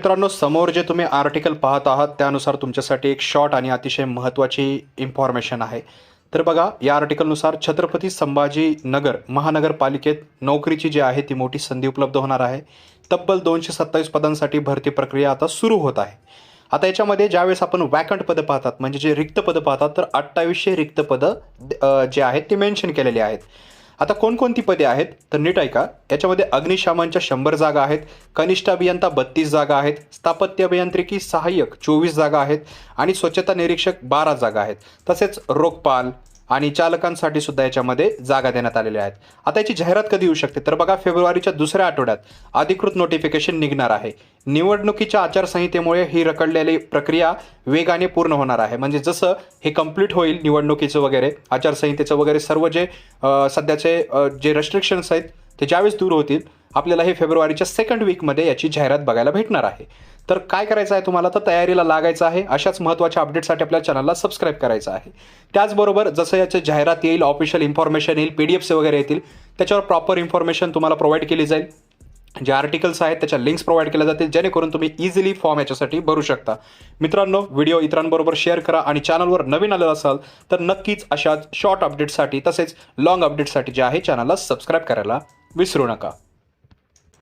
मित्रांनो, समोर जे तुम्ही आर्टिकल पाहत आहात त्यानुसार तुमच्यासाठी एक शॉर्ट आणि अतिशय महत्त्वाची इन्फॉर्मेशन आहे. तर बघा, या आर्टिकलनुसार छत्रपती संभाजीनगर महानगरपालिकेत नोकरीची जी आहे ती मोठी संधी उपलब्ध होणार आहे. तब्बल 227 पदांसाठी भरती प्रक्रिया आता सुरू होत आहे. आता याच्यामध्ये ज्यावेळेस आपण वॅकंट पदं पाहतात, म्हणजे जे रिक्त पदं पाहतात, तर 2800 रिक्त पदं जे आहेत ते मेन्शन केलेली आहेत. आता कोणकोणती पदे आहेत तर नीट ऐका. याच्यामध्ये अग्निशमनच्या 100 जागा आहेत, कनिष्ठ अभियंता 32 जागा आहेत, स्थापत्य अभियांत्रिकी सहाय्यक 24 जागा आहेत आणि स्वच्छता निरीक्षक 12 जागा आहेत. तसेच रोखपाल आणि चालकांसाठी सुद्धा याच्यामध्ये जागा देण्यात आलेल्या आहेत. आता याची जाहिरात कधी येऊ शकते तर बघा, फेब्रुवारीच्या दुसऱ्या आठवड्यात अधिकृत नोटिफिकेशन निघणार आहे. निवडणुकीच्या आचारसंहितेमुळे ही रखडलेली प्रक्रिया वेगाने पूर्ण होणार आहे. म्हणजे जसं हे कंप्लीट होईल निवडणुकीचं वगैरे आचारसंहितेचं वगैरे सर्व जे सध्याचे जे रेस्ट्रिक्शन्स आहेत ते ज्यावेळेस दूर होतील, आपल्याला हे फेब्रुवारीच्या सेकंड वीकमध्ये याची जाहिरात बघायला भेटणार आहे. तर काय करायचं आहे तुम्हाला, तर तयारीला लागायचं आहे. अशाच महत्त्वाच्या अपडेटसाठी आपल्या चॅनलला सबस्क्राईब करायचं आहे. त्याचबरोबर जसं याची जाहिरात येईल, ऑफिशियल इन्फॉर्मेशन येईल, PDFs वगैरे येतील, त्याच्यावर प्रॉपर इन्फॉर्मेशन तुम्हाला प्रोव्हाइड केली जाईल. जे आर्टिकल्स आहेत त्याच्या लिंक्स प्रोव्हाइड केल्या जातील, जेणेकरून तुम्ही इझिली फॉर्म याच्यासाठी भरू शकता. मित्रांनो, व्हिडिओ इतरांबरोबर शेअर करा आणि चॅनलवर नवीन आलेला असाल तर नक्कीच अशाच शॉर्ट अपडेट्ससाठी तसेच लॉंग अपडेट्ससाठी जे आहे चॅनलला सबस्क्राईब करायला विसरू नका.